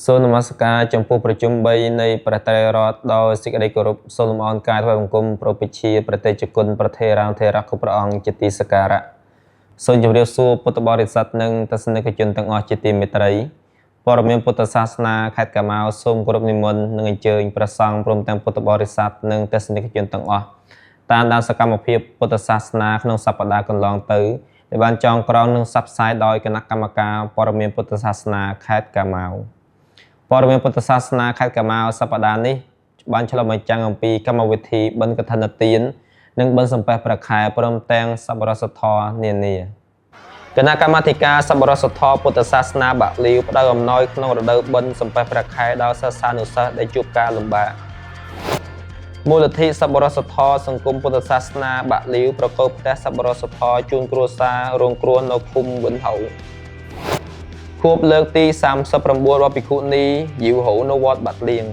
សូមនមស្ការចំពោះប្រជុំ3នៃព្រះត្រៃរតន៍ដោយសេចក្តីគោរពសូមលំអរកាយថ្វាយបង្គំព្រះពិជាប្រតិជគុណប្រធេរានធេរៈគ្រប់ព្រះអង្គជាទីសក្ការៈសូមជម្រាបសួរពុទ្ធបរិស័ទនិងទស្សនិកជនទាំងអស់ជាទីមេត្រីព័ត៌មានពុទ្ធសាសនាខេត្តកាម៉ៅសូមគោរពនិមន្តនិងអញ្ជើញព្រះសង្ឃព្រមទាំងពុទ្ធបរិស័ទនិងទស្សនិកជនទាំងអស់តាមដានសកម្មភាពពុទ្ធសាសនាក្នុងសប្តាហ៍កន្លងទៅដែលបានចងក្រងនិងផ្សព្វផ្សាយដោយគណៈកម្មការព័ត៌មានពុទ្ធសាសនាខេត្តកាម៉ៅព័ត៌មានពុទ្ធសាសនាខេត្តកាម៉ៅសប្តាហ៍នេះបានឆ្លុះបញ្ចាំងអំពីកម្មវិធីបិណ្ឌកឋិនទាននិងបិណ្ឌសំពះព្រះខែព្រមទាំងសប្បុរសធម៌នានាគណៈកម្មាធិការសប្បុរសធម៌ពុទ្ធសាសនាបាក់លាវផ្តៅអំណោយក្នុងរដូវបិណ្ឌសំពះព្រះខែដល់សិស្សានុសិស្សដែលជួបការលំបាកមូលនិធិសប្បុរសធម៌សង្គមពុទ្ធសាសនាបាក់លាវប្រកបផ្ទះសប្បុរសធម៌ជូនគ្រួសាររងគ្រោះនៅឃុំវិនហៅខួបលើកទី39របស់ភិក្ខុនីយីវហូនៅវត្តបាត់លៀង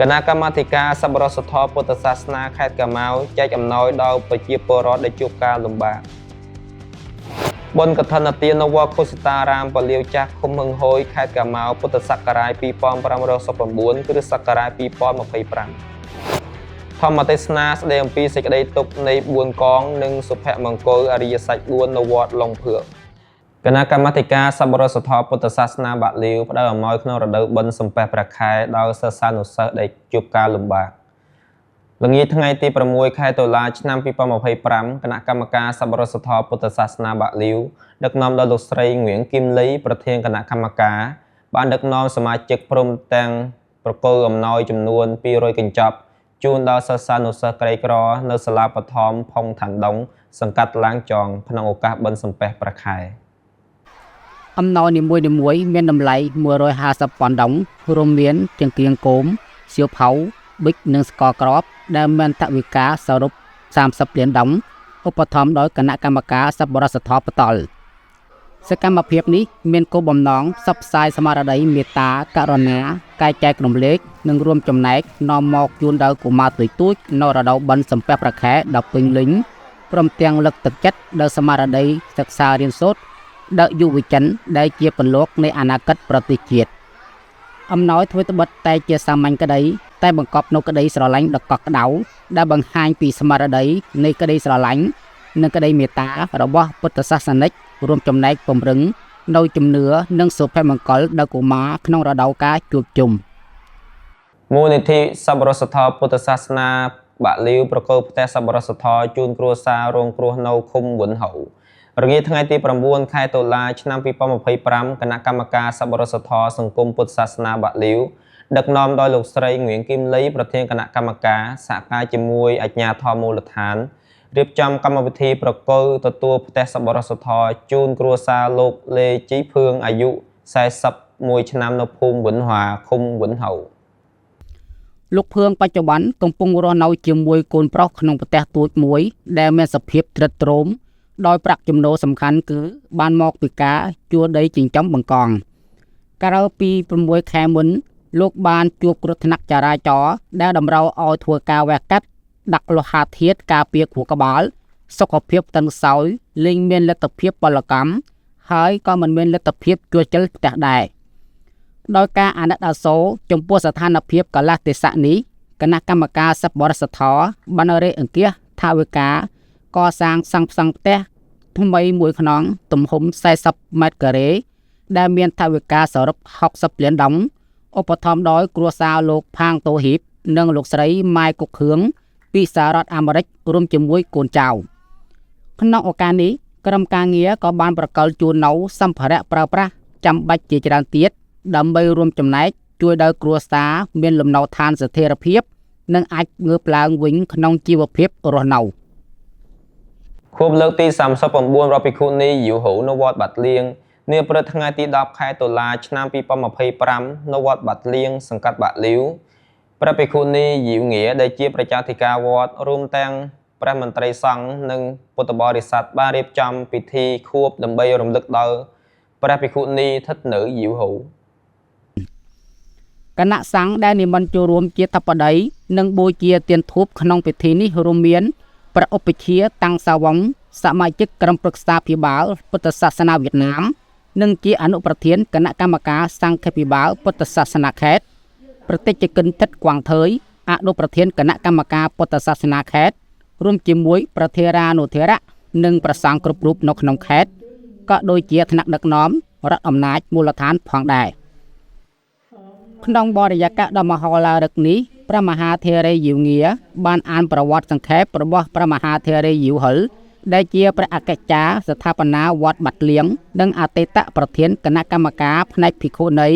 គណៈកម្មាធិការសប្បុរសធម៌ពុទ្ធសាសនាខេត្តកាម៉ៅចែកអំណោយដល់ប្រជាពលរដ្ឋដែលជួបការលំបាកបុណ្យកឋិនទាននៅវត្តកុសិតារាមពលាវចាស់ឃុំហឹងហួយខេត្តកាម៉ៅពុទ្ធសករាជ2519គ្រិស្តសករាជ2025ធម្មទេសនាស្ដីអំពីសេចក្តីទុក្ខនៃ4កងនិងសុភមង្គលអរិយសច្ច4នៅវត្តឡុងភឿកគណៈកម្មាធិការសប្បុរសធម៌ពុទ្ធសាសនាបាក់លាវផ្តៅអំណោយក្នុងរដូវបិណ្ឌសំពះព្រះខែដល់សិស្សានុសិស្សដែលជួបការលំបាកល្ងាចថ្ងៃទី6ខែតុលាឆ្នាំ2025គណៈកម្មការសប្បុរសធម៌ពុទ្ធសាសនាបាក់លាវដឹកនាំដោយលោកស្រីងៀងគឹមលីប្រធានគណៈកម្មការបានដឹកនាំសមាជិកព្រមទាំងប្រគល់អំណោយចំនួន200កញ្ចប់ជូនដល់សិស្សានុសិស្សក្រីក្រនៅសាលាបឋមផុងឋានដុងសង្កាត់ឡាងចងក្នុងឱកាសបិណ្ឌសំពះព្រះខែអំណោយនីមួយៗមានតម្លៃ150ប៉ុណ្ណឹងរួមមានចង្កៀងគោមសៀវភៅប៊ិចនិងស្ករគ្រាប់ដែលមានថវិកាសរុប30លានដុល្លារឧបត្ថម្ភដោយគណៈកម្មការសប្បុរសធម៌ផ្ទាល់សកម្មភាពនេះមានគោលបំណងផ្សព្វផ្សាយស្មារតីមេត្តាករុណាកាយចែករំលែកនិងរួមចំណែកនាំមកជូនដល់កុមារទូចៗនៅរដូវបិណ្ឌសំពះព្រះខែដ៏ពេញលេញព្រមទាំងលើកទឹកចិត្តដល់ស្មារតីសិក្សារៀនសូត្រដល់យុវជនដែលជាពន្លកនៃអនាគតប្រទេសជាតិអំណោយធ្វើត្បិតតែជាសាមញ្ញក្តីតែបង្កប់នូវក្តីស្រឡាញ់ដ៏កក់ក្ដៅដែលបង្ហាញពីស្មារតីនៃក្តីស្រឡាញ់និងក្តីមេត្តារបស់ពុទ្ធសាសនិករួមចំណែកពង្រឹងនៅជំនឿនិងសុភមង្គលដល់កុមារក្នុងរដូវកាលជួបជុំមូលនិធិសប្បុរសធម៌ពុទ្ធសាសនាបាក់លាវប្រកបផ្ទះសប្បុរសធម៌ជូនគ្រួសាររងគ្រោះនៅឃុំវិនហៅរងាថ្ងៃទី9ខែតុលាឆ្នាំ2025គណៈកម្មការសប្បុរសធម៌សង្គមពុទ្ធសាសនាបាក់លាវដឹកនាំដោយលោកស្រីងៀងគឹមលីប្រធានគណៈកម្មការសហការជាមួយអាជ្ញាធរមូលដ្ឋានរៀបចំកម្មវិធីប្រគល់ទទួលផ្ទះសប្បុរសធម៌ជូនគ្រួសារលោកលេជីភឿងអាយុ41ឆ្នាំនៅភូមិវិនហាឃុំវិនហៅលោកភឿងបច្ចុប្បន្នកំពុងរស់នៅជាមួយកូនប្រុសក្នុងផ្ទះតូចមួយដែលមានសភាពទ្រិតទ្រោមដោយប្រាក់ចំណូលសំខាន់គឺបានមកពីការជួលដីចិញ្ចឹមបង្កងកាលពី6ខែមុនលោកបានជួបគ្រោះថ្នាក់ចរាចរណ៍ដែលតម្រូវឲ្យធ្វើការវះកាត់ដាក់លោហាធាតុការពារខួរក្បាលសុខភាពតឹងសោយលែងមានលទ្ធភាពពលកម្មហើយក៏មិនមានលទ្ធភាពជួសជុលផ្ទះដែរដោយការអាណិតអាសូរចំពោះស្ថានភាពកលៈទេសៈនេះគណៈកម្មការសប្បុរសធម៌បានរេអង្គាសថវិកាកសាងសង់ផ្សង់ផ្ទះថ្មីមួយខ្នងទំហំ40ម៉ែត្រការ៉េដែលមានថវិកាសរុប60លានដុល្លារឧបត្ថម្ភដោយគ្រួសារលោកផាងតូហ៊ីបនិងលោកស្រីម៉ែគុកខឿងពីសហរដ្ឋអាមេរិករួមជាមួយកូនចៅក្នុងឱកាសនេះក្រុមការងារក៏បានប្រកល់ជូននៅសម្ភារៈប្រើប្រាស់ចាំបាច់ជាច្រើនទៀតដើម្បីរួមចំណែកជួយដល់គ្រួសារមានលំនៅឋានស្ថិរភាពនិងអាចងើបឡើងវិញក្នុងជីវភាពរស់នៅខួបលើកទី39របស់ភិក្ខុនីយីវហូនៅវត្តបាត់លៀងនាព្រឹកថ្ងៃទី10ខែតុលាឆ្នាំ2025នៅវត្តបាត់លៀងសង្កាត់បាក់លាវព្រះភិក្ខុនីយីវងាដែលជាប្រជាធិការវត្តរួមទាំងព្រះមន្ត្រីសង្ឃនិងពុទ្ធបរិស័ទបានរៀបចំពិធីខួបដើម្បីរំលឹកដល់ព្រះភិក្ខុនីស្ថិតនៅយីវហូគណៈសង្ឃដែលនិមន្តចូលរួមជាធិបតីនិងបូជាទានធូបក្នុងពិធីនេះរួមមានព្រះឧបជាតាំងសាវងសមាជិកក្រុមប្រឹក្សាភិបាលពុទ្ធសាសនាវៀតណាម និងជាអនុប្រធានគណៈកម្មការសង្ឃាភិបាលពុទ្ធសាសនាខេត្តប្រតិជកិនថិតគួងថើយអនុប្រធានគណៈកម្មការពុទ្ធសាសនាខេត្តរួមជាមួយប្រធារានុធិរៈនិងប្រសង់គ្រប់រូបនៅក្នុងខេត្តក៏ដូចជាថ្នាក់ដឹកនាំរដ្ឋអំណាចមូលដ្ឋានផងដែរក្នុងបរិយាកាសដ៏មហោឡារិកនេះព្រះមហាថេរីយិវងាបានអានប្រវត្តិសង្ខេបរបស់ព្រះមហាថេរីយិវហិលដែលជាព្រះអគ្គចារ្យស្ថាបនាវត្តបាត់លៀងនិងអតីតប្រធានគណៈកម្មការផ្នែកភិក្ខុនៃ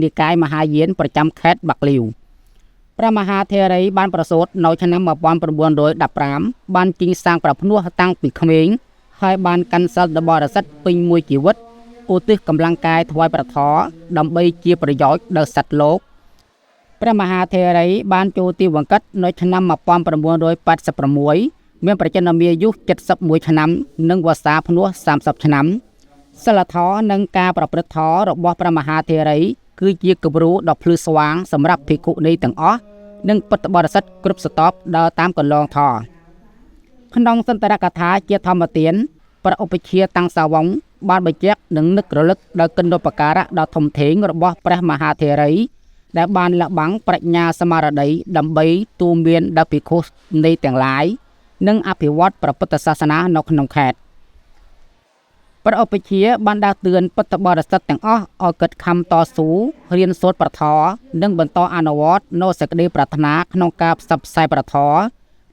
និកាយមហាយានប្រចាំខេត្តបាក់លីវព្រះមហាថេរីបានប្រសូតនៅឆ្នាំ1915បានជីងសាងប្រភ្នោះតាំងពីក្មេងហើយបានកាន់សិលបរិស័ទពេញមួយជីវិតឧទ្ទិសកម្លាំងកាយថ្វាយព្រះធម៌ដើម្បីជាប្រយោជន៍ដល់សត្វលោកព្រះមហាថេរីបានចូលទីវង្គតនៅឆ្នាំ1986មានប្រជញ្ញមាយុ71ឆ្នាំនិងវស្សាភ្នោះ30ឆ្នាំសិលធម៌និងការប្រព្រឹត្តធម៌របស់ព្រះមហាថេរីគឺជាគំរូដ៏ភ្លឺស្វាងសម្រាប់ភិក្ខុនីទាំងអស់និងពុទ្ធបរិស័ទគ្រប់ស្រទាប់ដើរតាមកន្លងធម៌ក្នុងសន្តរកថាជាធម្មទានព្រះឧបជាតាំងសាវងបានបញ្ជាក់និងនឹករលឹកដល់គុណូបការៈដ៏ធំធេងរបស់ព្រះមហាថេរីដែលបានលះបង់ប្រាជ្ញាស្មារតីដើម្បីទូន្មានដល់ភិក្ខុនីទាំងឡាយនិងអភិវឌ្ឍព្រះពុទ្ធសាសនានៅក្នុងខេត្តព្រះឧបជាបានដាស់តឿនពុទ្ធបរិស័ទទាំងអស់ឲ្យកិត្តខំតស៊ូរៀនសូត្រព្រះធម៌និងបន្តអនុវត្តនូវសេចក្តីប្រាថ្នាក្នុងការផ្សព្វផ្សាយព្រះធម៌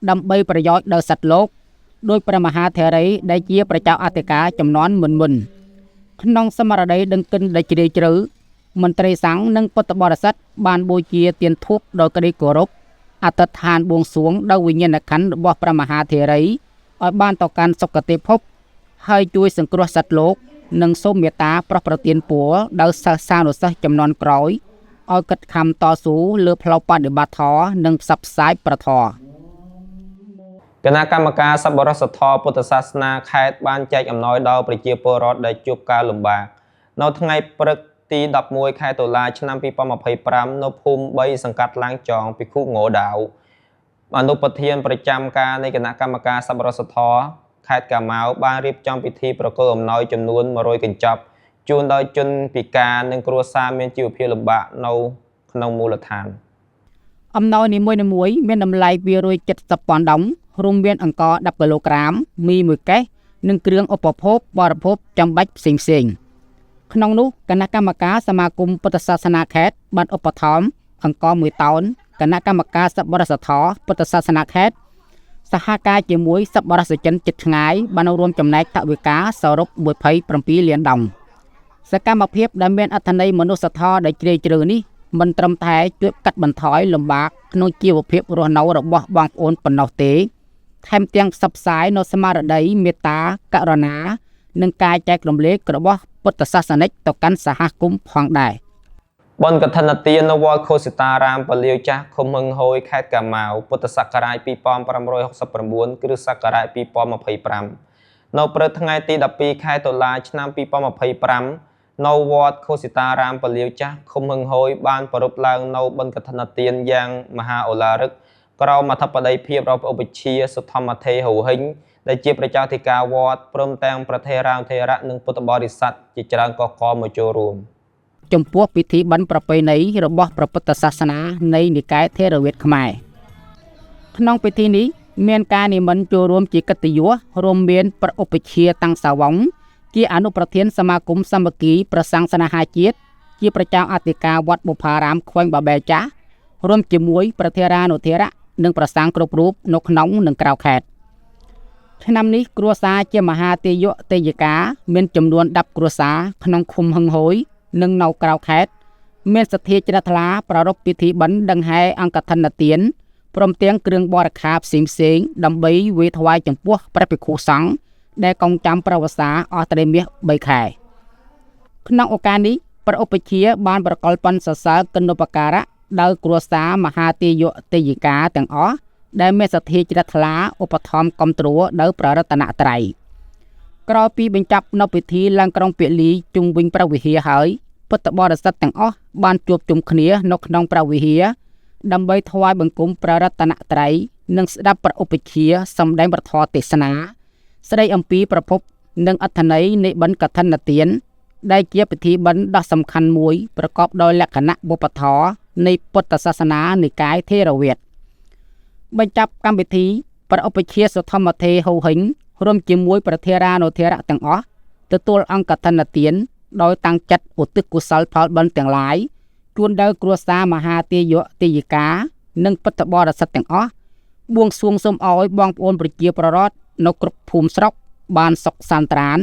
ដើម្បីប្រយោជន៍ដល់សត្វលោកដោយព្រះមហាថេរីដែលជាព្រះចៅអធិការចំនួនមុនក្នុងសមរដីដឹងគុណដ៏ជ្រាលជ្រៅមន្ត្រីសង្ឃនិងពុទ្ធបរិស័ទបានបូជាទានធូបដោយក្តីគោរពអធិដ្ឋានបួងសួងដល់វិញ្ញាណក្ខន្ធរបស់ព្រះមហាថេរីឲ្យបានទៅកាន់សុគតិភពហើយជួយសង្គ្រោះសត្វលោកនិងសូមមេត្តាប្រោះប្រទានពរដល់សិស្សានុសិស្សចំនួនក្រោយឲ្យកិត្តខំតស៊ូលើផ្លូវបដិបត្តិធម៌និងផ្សព្វផ្សាយព្រះធម៌គណៈកម្មការសប្បុរសធម៌ពុទ្ធសាសនាខេត្តបានចែកអំណោយដល់ប្រជាពលរដ្ឋដែលជួបការលំបាកនៅថ្ងៃព្រឹកទី11ខែតុលាឆ្នាំ2025នៅភូមិ3សង្កាត់ឡាងចងភិក្ខុងោដាវអនុប្រធានប្រចាំការនៃគណៈកម្មការសប្បុរសធម៌ខេត្តកាម៉ៅបានរៀបចំពិធីប្រគល់អំណោយចំនួន100កញ្ចប់ជូនដល់ជនពិការនិងគ្រួសារមានជីវភាពលំបាកនៅក្នុងមូលដ្ឋានអំណោយនីមួយៗមានតម្លៃ270ប៉ុណ្ណឹងរួមមានអង្ករ10គីឡូក្រាមមី1កេសនិងគ្រឿងឧបភោគបរិភោគចាំបាច់ផ្សេងៗក្នុងនោះគណៈកម្មការសមាគមពុទ្ធសាសនាខេត្តបានឧបត្ថម្ភអង្ករ1តោនគណៈកម្មការសប្បុរសធម៌ពុទ្ធសាសនាខេត្តសហការជាមួយសប្បុរសជនជិតឆ្ងាយបានរួមចំណែកថវិកាសរុប27លានដុល្លារសកម្មភាពដែលមានអត្ថន័យមនុស្សធម៌ដ៏ជ្រាលជ្រៅនេះមិនត្រឹមតែជួយកាត់បន្ថយលំបាកក្នុងជីវភាពរស់នៅរបស់បងប្អូនប៉ុណ្ណោះទេថែមទាំងផ្សព្វផ្សាយនូវស្មារតីមេត្តាករុណានិងការចែករំលែករបស់ពុទ្ធសាសនិកទៅកាន់សហគមន៍ផងដែរបុណ្យកឋិនទាននៅវត្តខុសិតារាមពលាវចាស់ឃុំហឹងហួយខេត្តកាម៉ៅពុទ្ធសករាជ2569គ្រិស្តសករាជ2025នៅព្រឹកថ្ងៃទី12ខែតុលាឆ្នាំ2025នៅវត្តខុសិតារាមពលាវចាស់ឃុំហឹងហួយបានប្រារព្ធឡើងនៅបុណ្យកឋិនទានយ៉ាងមហាឧឡារិកក្រោមអធិបតីភាពរបស់ឧបជាសុធម្មថេហូហិញដែលជាព្រះចៅអធិការវត្តព្រមទាំងប្រធារានុធិរៈនិងពុទ្ធបរិស័ទជាច្រើនកកមកចូលរួមចំពោះពិធីបិណ្ឌប្រពៃណីរបស់ព្រះពុទ្ធសាសនានៃនិកាយថេរវាទខ្មែរក្នុងពិធីនេះមានការនិមន្តចូលរួមជាកិត្តិយសរួមមានព្រះឧបជាតាំងសាវងជាអនុប្រធានសមាគមសាមគ្គីព្រះសង្ឃស្នេហាជាតិជាព្រះចៅអធិការវត្តបុប្ផារាមខ្វែងបាបែចាស់រួមជាមួយប្រធារានុធិរៈនិងព្រះសង្ឃគ្រប់រូបនៅក្នុងនិងក្រៅខេត្តឆ្នាំនេះគ្រួសារជាមហាទេយៈទេយិកាមានចំនួន10គ្រួសារក្នុងឃុំហឹងហួយនិងនៅក្រៅខេត្តមានសទ្ធាជ្រះថ្លាប្រារព្ធពិធីបិណ្ឌដង្ហែអង្គឋិនទានព្រមទាំងគ្រឿងបរិក្ខារផ្សេងៗដើម្បីវេថ្វាយចំពោះព្រះភិក្ខុសង្ឃដែលកងចាំប្រវសាអស់ត្រីមាស3ខែក្នុងឱកាសនេះព្រះឧបជាបានប្រកល់ប៉ុនសរសើរគុណូបការៈដល់គ្រួសារមហាទេយៈទេយិកាទាំងអស់ដែលមានសទ្ធាជ្រះថ្លាឧបត្ថម្ភគាំទ្រដល់ព្រះរតនត្រ័យក្រោយពីបញ្ចប់នៅពិធីឡើងក្រុងពលីជុំវិញព្រះវិហារហើយពុទ្ធបរិស័ទទាំងអស់បានជួបជុំគ្នានៅក្នុងព្រះវិហារដើម្បីថ្វាយបង្គំព្រះរតនត្រ័យនិងស្ដាប់ព្រះឧបជាសម្ដែងព្រះធម៌ទេសនាស្ដីអំពីប្រភពនិងអត្ថន័យនៃបុណ្យកឋិនទាន ដែលជាពិធីបិណ្ឌដ៏សំខាន់មួយប្រកបដោយលក្ខណៈវប្បធម៌នៃពុទ្ធសាសនានិកាយថេរវាទបញ្ចប់កម្មវិធីព្រះឧបជាសុធម្មទេហូហិញរួមជាមួយប្រធារានុធារៈទាំងអស់ទទួលអង្គកឋិនទានដោយតាំងចិត្តឧទ្ទិសកុសលផលបិណ្ឌទាំងឡាយជូនដល់គ្រួសារមហាទេយៈទេយិកានិងពុទ្ធបរិស័ទទាំងអស់បួងសួងសូមឲ្យបងប្អូនប្រជាពលរដ្ឋនៅគ្រប់ភូមិស្រុកបានសុខសាន្តត្រាន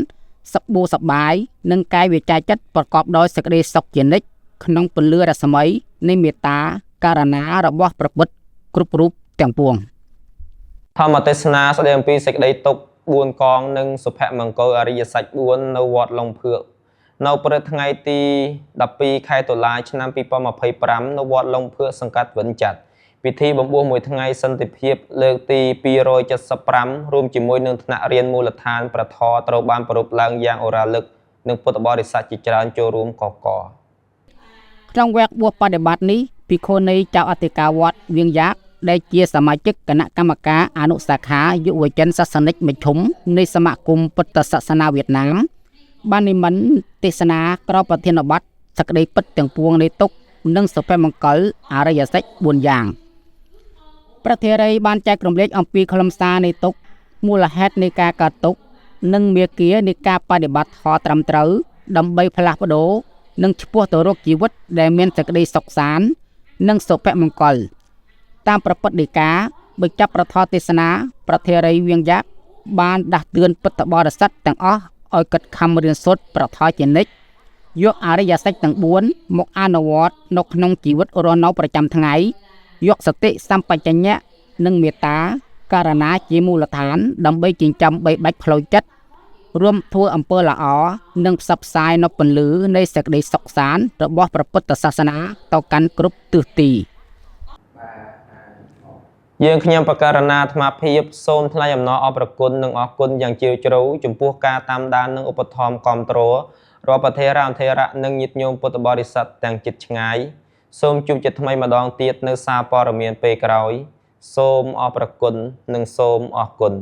សុខបួសប្បាយនិងកាយវាចាចិត្តប្រកបដោយសេចក្តីសុខជានិច្ចក្នុងពន្លឺរស្មីនៃមេត្តាករណារបស់ព្រះពុទ្ធគ្រប់រូបទាំងពួងធម្មទេសនាស្ដីអំពីសេចក្តីទុក្ខ4កងនិងសុភមង្គលអរិយសច្ច4នៅវត្តលំភឿកនៅព្រឹកថ្ងៃទី12ខែតុលាឆ្នាំ2025នៅវត្តលំភឿកសង្កាត់វិនចាត់ពិធីបំពោះមួយថ្ងៃសន្តិភាពលើកទី275រួមជាមួយនឹងថ្នាក់រៀនមូលដ្ឋានប្រធរត្រូវបានប្រារព្ធឡើងយ៉ាងអូរ៉ាលឹកនិងពុទ្ធបរិស័ទជាច្រើនចូលរួមកកក្នុងវគ្គបួសបដិបត្តិនេះភិក្ខុនីចៅអធិការវត្តវៀងយ៉ាកដែលជាសមាជិកគណៈកម្មការអនុសាខាយុវជនសាសនិកមជ្ឈុំនៃសមាគមពុទ្ធសាសនាវៀតណាមបាននិមន្តទេសនាក្រៅប្រធានបទសក្តីពិតទាំងពួងនៃទុក្ខនិងសុភមង្គលអរិយសច្ច4យ៉ាងព្រះធេរីបានចែករំលែកអំពីខ្លឹមសារនៃទុក្ខមូលហេតុនៃការកើតទុក្ខនិងមាគ៌ានៃការបដិបត្តិធម៌ត្រឹមត្រូវដើម្បីផ្លាស់ប្ដូរនិងឆ្ពោះទៅរកជីវិតដែលមានសេចក្តីសុខសាន្តនិងសុភមង្គលតាមប្រពុតដីកាបញ្ចប់ប្រធរទេសនាព្រះធេរីវៀងយ៉ាកបានដាស់តឿនពុទ្ធបរិស័ទទាំងអស់ឲ្យកិត្តខំរៀនសូត្រប្រធរជានិច្ចយកអរិយសច្ចទាំង4មកអនុវត្តនៅក្នុងជីវិតរស់នៅប្រចាំថ្ងៃយកសតិសម្បជញ្ញៈនិងមេត្តាករណាជាមូលដ្ឋានដើម្បីចិញ្ចឹមបីបាច់ផ្លូវចិត្តរួមធ្វើអំពើល្អនិងផ្សព្វផ្សាយនៅពន្លឺនៃសេចក្តីសុខសាន្តរបស់ព្រះពុទ្ធសាសនាទៅកាន់គ្រប់ទិសទីយើងខ្ញុំបករណាអាត្មាភាពសូមថ្លែងអំណរអរគុណនិងអរគុណយ៉ាងជ្រាលជ្រៅចំពោះការតាមដាននិងឧបត្ថម្ភគាំទ្ររបស់ប្រធារានុធារៈនិងញាតិញោមពុទ្ធបរិស័ទទាំងជិតឆ្ងាយសូមជួបជាថ្មីម្ដងទៀតនៅសារព័ត៌មានពេលក្រោយសូមអរគុណនិងសូមអរគុណ